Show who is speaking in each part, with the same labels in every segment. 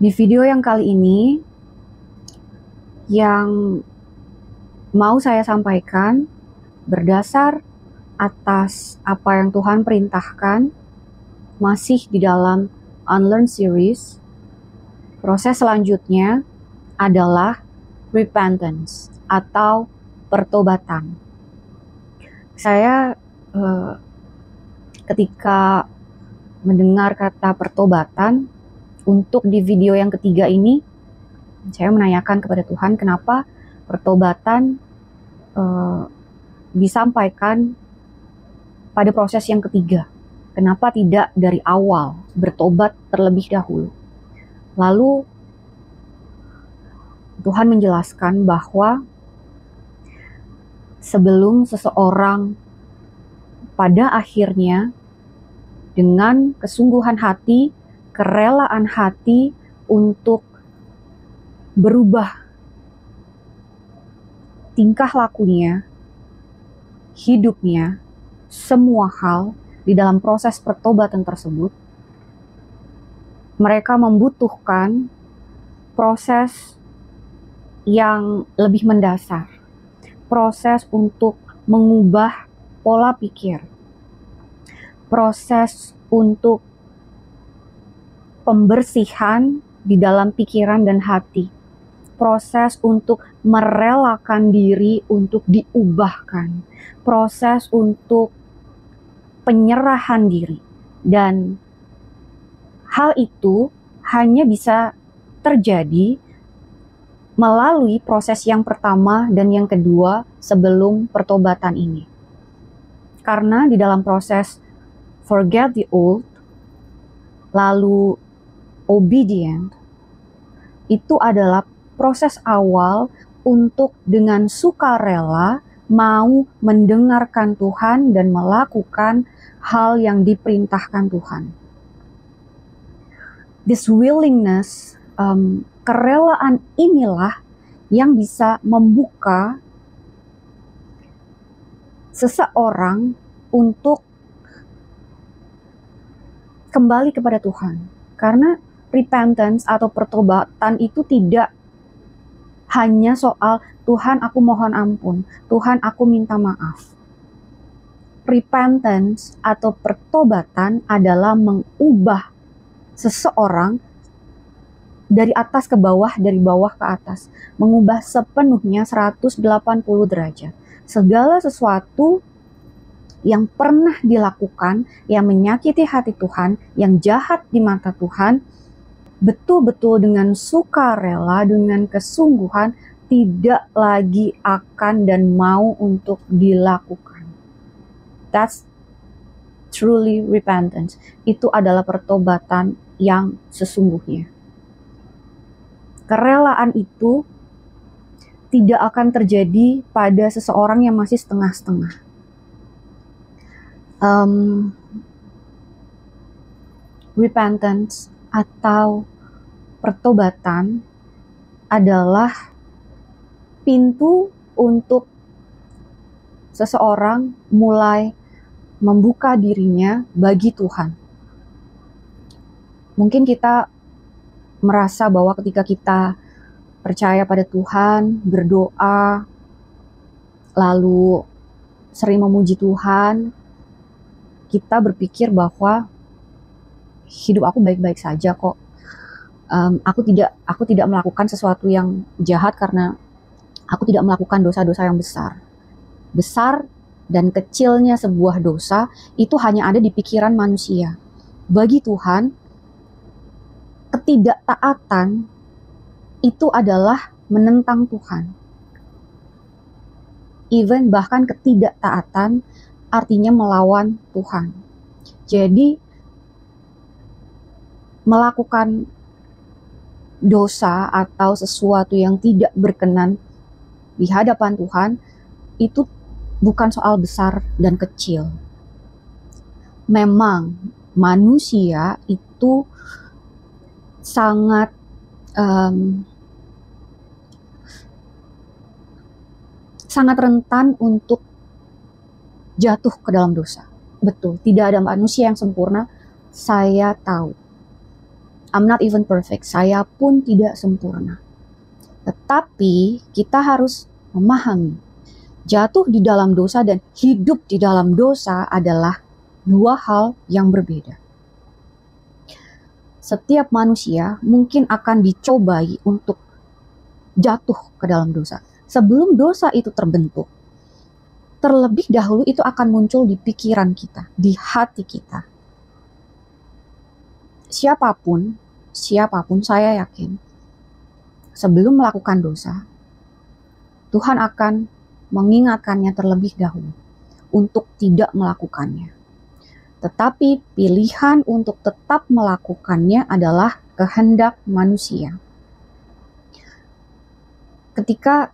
Speaker 1: Di video yang kali ini, yang mau saya sampaikan berdasar atas apa yang Tuhan perintahkan, masih di dalam Unlearn Series. Proses selanjutnya adalah repentance atau pertobatan. Saya ketika mendengar kata pertobatan, untuk di video yang ketiga ini, saya menanyakan kepada Tuhan kenapa pertobatan disampaikan pada proses yang ketiga. Kenapa tidak dari awal bertobat terlebih dahulu? Lalu Tuhan menjelaskan bahwa sebelum seseorang pada akhirnya dengan kesungguhan hati, kerelaan hati untuk berubah tingkah lakunya, hidupnya, semua hal di dalam proses pertobatan tersebut, mereka membutuhkan proses yang lebih mendasar, proses untuk mengubah pola pikir, proses untuk pembersihan di dalam pikiran dan hati, proses untuk merelakan diri untuk diubahkan, proses untuk penyerahan diri. Dan hal itu hanya bisa terjadi melalui proses yang pertama dan yang kedua sebelum pertobatan ini. Karena di dalam proses forget the old, lalu obedient, itu adalah proses awal untuk dengan sukarela mau mendengarkan Tuhan dan melakukan hal yang diperintahkan Tuhan. This willingness, kerelaan inilah yang bisa membuka seseorang untuk kembali kepada Tuhan. Karena repentance atau pertobatan itu tidak hanya soal Tuhan aku mohon ampun, Tuhan aku minta maaf. Repentance atau pertobatan adalah mengubah seseorang dari atas ke bawah, dari bawah ke atas. Mengubah sepenuhnya 180 derajat. Segala sesuatu yang pernah dilakukan, yang menyakiti hati Tuhan, yang jahat di mata Tuhan, betul-betul dengan sukarela, dengan kesungguhan, tidak lagi akan dan mau untuk dilakukan. That's truly repentance. Itu adalah pertobatan yang sesungguhnya. Kerelaan itu tidak akan terjadi pada seseorang yang masih setengah-setengah. Repentance atau pertobatan adalah pintu untuk seseorang mulai membuka dirinya bagi Tuhan. Mungkin kita merasa bahwa ketika kita percaya pada Tuhan, berdoa, lalu sering memuji Tuhan, kita berpikir bahwa hidup aku baik-baik saja kok. Aku tidak melakukan sesuatu yang jahat karena aku tidak melakukan dosa-dosa yang besar. Besar dan kecilnya sebuah dosa itu hanya ada di pikiran manusia. Bagi Tuhan, ketidaktaatan itu adalah menentang Tuhan. Even bahkan ketidaktaatan artinya melawan Tuhan. Jadi melakukan dosa atau sesuatu yang tidak berkenan di hadapan Tuhan itu bukan soal besar dan kecil. Memang manusia itu sangat rentan untuk jatuh ke dalam dosa. Betul, tidak ada manusia yang sempurna, saya tahu. I'm not even perfect. Saya pun tidak sempurna. Tetapi kita harus memahami, jatuh di dalam dosa dan hidup di dalam dosa adalah dua hal yang berbeda. Setiap manusia mungkin akan dicobai untuk jatuh ke dalam dosa. Sebelum dosa itu terbentuk, terlebih dahulu itu akan muncul di pikiran kita, di hati kita. Siapapun saya yakin, sebelum melakukan dosa, Tuhan akan mengingatkannya terlebih dahulu untuk tidak melakukannya. Tetapi pilihan untuk tetap melakukannya adalah kehendak manusia. Ketika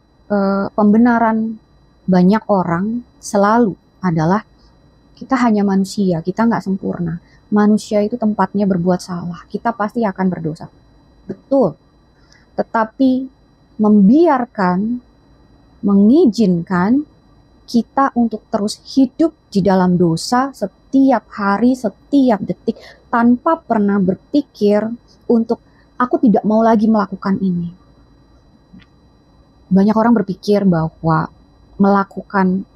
Speaker 1: pembenaran banyak orang selalu adalah kita hanya manusia, kita nggak sempurna. Manusia itu tempatnya berbuat salah, kita pasti akan berdosa. Betul. Tetapi mengizinkan kita untuk terus hidup di dalam dosa setiap hari, setiap detik, tanpa pernah berpikir untuk aku tidak mau lagi melakukan ini. Banyak orang berpikir bahwa melakukan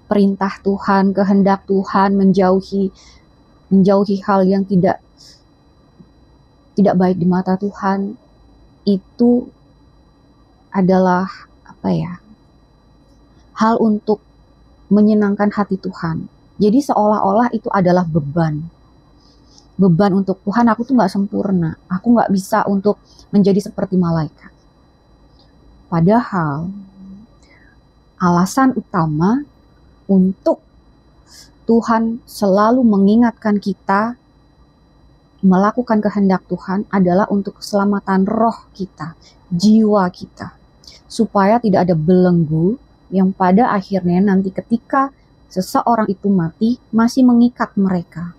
Speaker 1: perintah Tuhan, kehendak Tuhan, menjauhi hal yang tidak baik di mata Tuhan, itu adalah hal untuk menyenangkan hati Tuhan. Jadi seolah-olah itu adalah beban untuk Tuhan. Aku tuh gak sempurna, aku gak bisa untuk menjadi seperti malaikat. Padahal alasan utama untuk Tuhan selalu mengingatkan kita melakukan kehendak Tuhan adalah untuk keselamatan roh kita, jiwa kita, supaya tidak ada belenggu yang pada akhirnya nanti ketika seseorang itu mati masih mengikat mereka.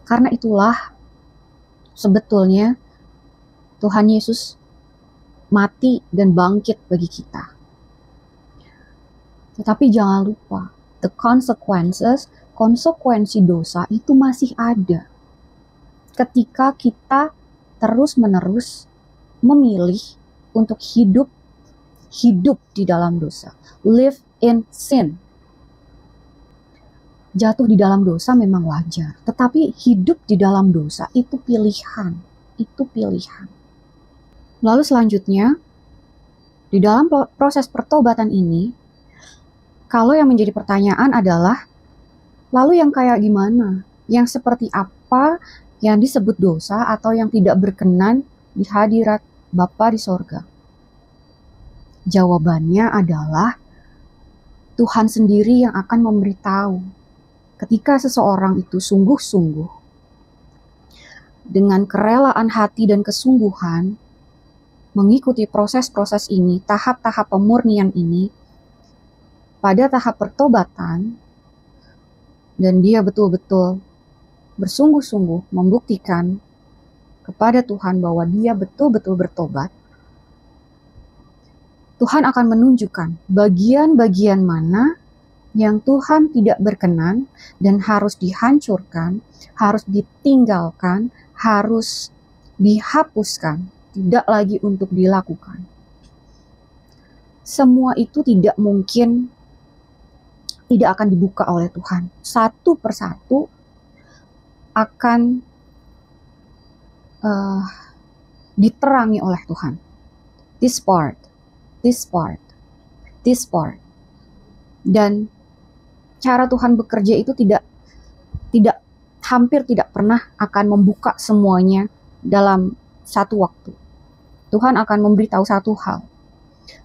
Speaker 1: Karena itulah sebetulnya Tuhan Yesus mati dan bangkit bagi kita. Tetapi jangan lupa, konsekuensi dosa itu masih ada. Ketika kita terus-menerus memilih untuk hidup di dalam dosa, live in sin. Jatuh di dalam dosa memang wajar, tetapi hidup di dalam dosa itu pilihan. Lalu selanjutnya, di dalam proses pertobatan ini, kalau yang menjadi pertanyaan adalah, lalu yang kayak gimana? Yang seperti apa yang disebut dosa atau yang tidak berkenan di hadirat Bapa di sorga? Jawabannya adalah Tuhan sendiri yang akan memberitahu. Ketika seseorang itu sungguh-sungguh, dengan kerelaan hati dan kesungguhan, mengikuti proses-proses ini, tahap-tahap pemurnian ini, pada tahap pertobatan, dan dia betul-betul bersungguh-sungguh membuktikan kepada Tuhan bahwa dia betul-betul bertobat, Tuhan akan menunjukkan bagian-bagian mana yang Tuhan tidak berkenan dan harus dihancurkan, harus ditinggalkan, harus dihapuskan, tidak lagi untuk dilakukan. Semua itu tidak akan dibuka oleh Tuhan. Satu persatu akan diterangi oleh Tuhan. This part. Dan cara Tuhan bekerja itu hampir tidak pernah akan membuka semuanya dalam satu waktu. Tuhan akan memberitahu satu hal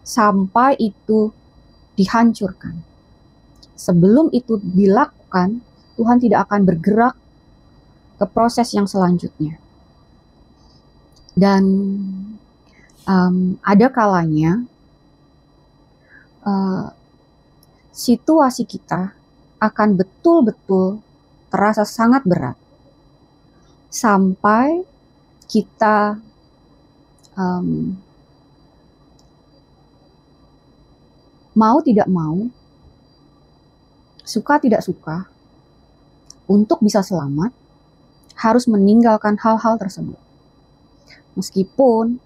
Speaker 1: sampai itu dihancurkan. Sebelum itu dilakukan, Tuhan tidak akan bergerak ke proses yang selanjutnya. Dan ada kalanya situasi kita akan betul-betul terasa sangat berat sampai kita mau tidak mau, suka tidak suka, untuk bisa selamat harus meninggalkan hal-hal tersebut. Meskipun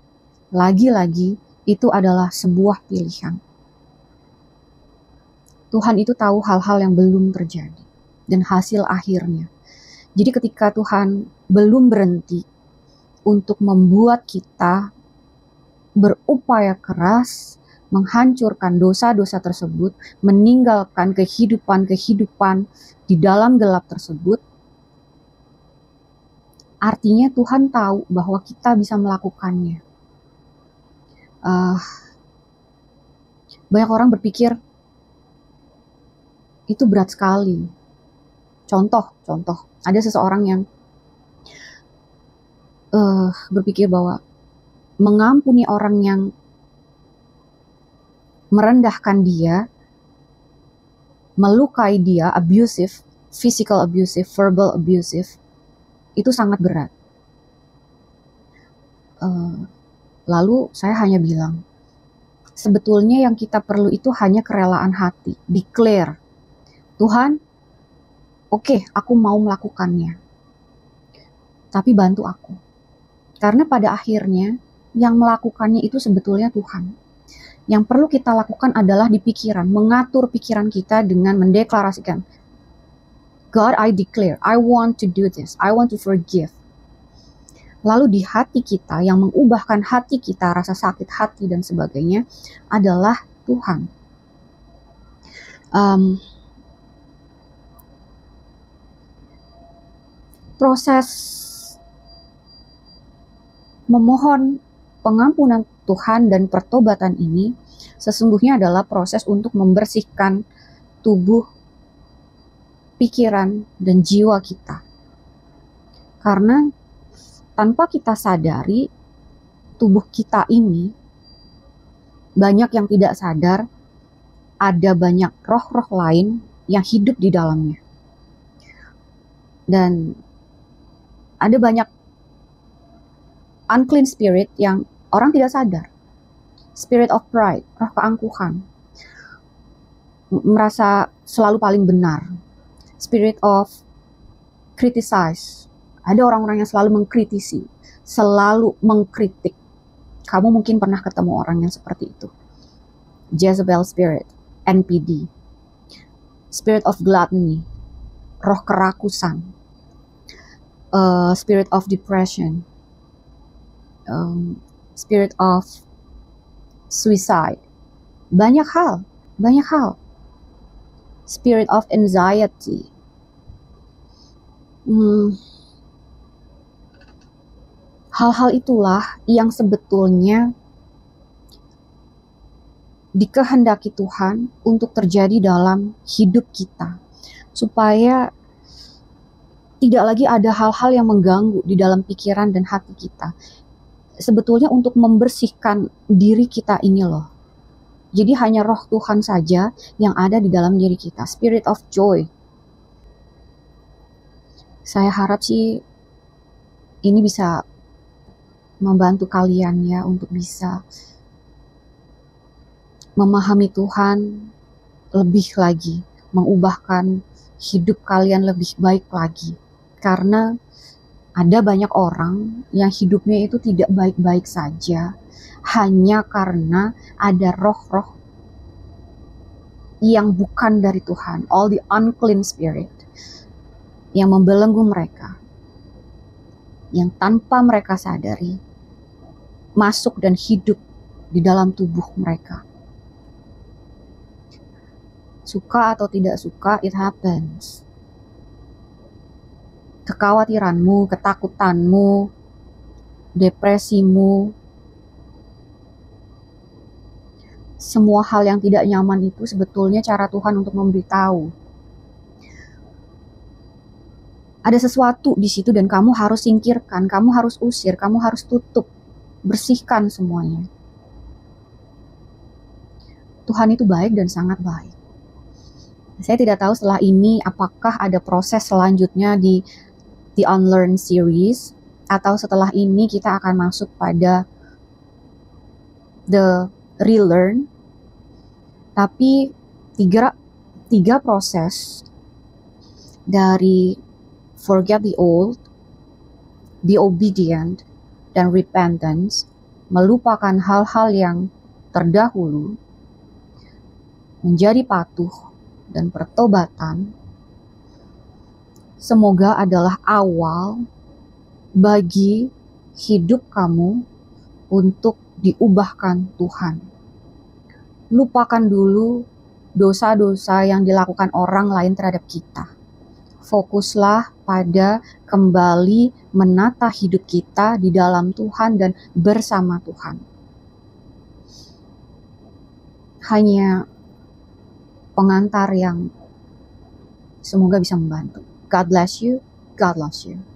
Speaker 1: lagi-lagi itu adalah sebuah pilihan. Tuhan itu tahu hal-hal yang belum terjadi dan hasil akhirnya. Jadi ketika Tuhan belum berhenti untuk membuat kita berupaya keras menghancurkan dosa-dosa tersebut, meninggalkan kehidupan-kehidupan di dalam gelap tersebut, artinya Tuhan tahu bahwa kita bisa melakukannya. Banyak orang berpikir itu berat sekali. Contoh, ada seseorang yang berpikir bahwa mengampuni orang yang merendahkan dia, melukai dia, abusive, physical abusive, verbal abusive, itu sangat berat. Lalu saya hanya bilang, sebetulnya yang kita perlu itu hanya kerelaan hati. Declare, Tuhan, oke, aku mau melakukannya. Tapi bantu aku. Karena pada akhirnya, yang melakukannya itu sebetulnya Tuhan. Yang perlu kita lakukan adalah di pikiran, mengatur pikiran kita dengan mendeklarasikan, God, I declare, I want to do this, I want to forgive. Lalu di hati kita, yang mengubahkan hati kita, rasa sakit hati dan sebagainya, adalah Tuhan. Proses memohon pengampunan Tuhan dan pertobatan ini sesungguhnya adalah proses untuk membersihkan tubuh, pikiran, dan jiwa kita. Karena tanpa kita sadari, tubuh kita ini banyak yang tidak sadar, ada banyak roh-roh lain yang hidup di dalamnya. Dan ada banyak unclean spirit yang orang tidak sadar. Spirit of pride, roh keangkuhan, merasa selalu paling benar. Spirit of criticize, ada orang-orang yang selalu mengkritisi, selalu mengkritik. Kamu mungkin pernah ketemu orang yang seperti itu. Jezebel spirit, NPD. Spirit of gluttony, roh kerakusan. Spirit of depression, spirit of suicide, banyak hal. Spirit of anxiety, hal-hal itulah yang sebetulnya dikehendaki Tuhan untuk terjadi dalam hidup kita, supaya tidak lagi ada hal-hal yang mengganggu di dalam pikiran dan hati kita. Sebetulnya untuk membersihkan diri kita ini loh. Jadi hanya roh Tuhan saja yang ada di dalam diri kita. Spirit of joy. Saya harap sih ini bisa membantu kalian ya untuk bisa memahami Tuhan lebih lagi, mengubahkan hidup kalian lebih baik lagi. Karena ada banyak orang yang hidupnya itu tidak baik-baik saja, hanya karena ada roh-roh yang bukan dari Tuhan, all the unclean spirit, yang membelenggu mereka, yang tanpa mereka sadari, masuk dan hidup di dalam tubuh mereka. Suka atau tidak suka, it happens. Kekhawatiranmu, ketakutanmu, depresimu, semua hal yang tidak nyaman itu sebetulnya cara Tuhan untuk memberitahu. Ada sesuatu di situ dan kamu harus singkirkan, kamu harus usir, kamu harus tutup, bersihkan semuanya. Tuhan itu baik dan sangat baik. Saya tidak tahu setelah ini apakah ada proses selanjutnya di The Unlearn series, atau setelah ini kita akan masuk pada The Relearn. Tapi tiga proses dari Forget the Old, be obedient dan repentance, melupakan hal-hal yang terdahulu, menjadi patuh dan pertobatan, semoga adalah awal bagi hidup kamu untuk diubahkan Tuhan. Lupakan dulu dosa-dosa yang dilakukan orang lain terhadap kita. Fokuslah pada kembali menata hidup kita di dalam Tuhan dan bersama Tuhan. Hanya pengantar yang semoga bisa membantu. God bless you. God loves you.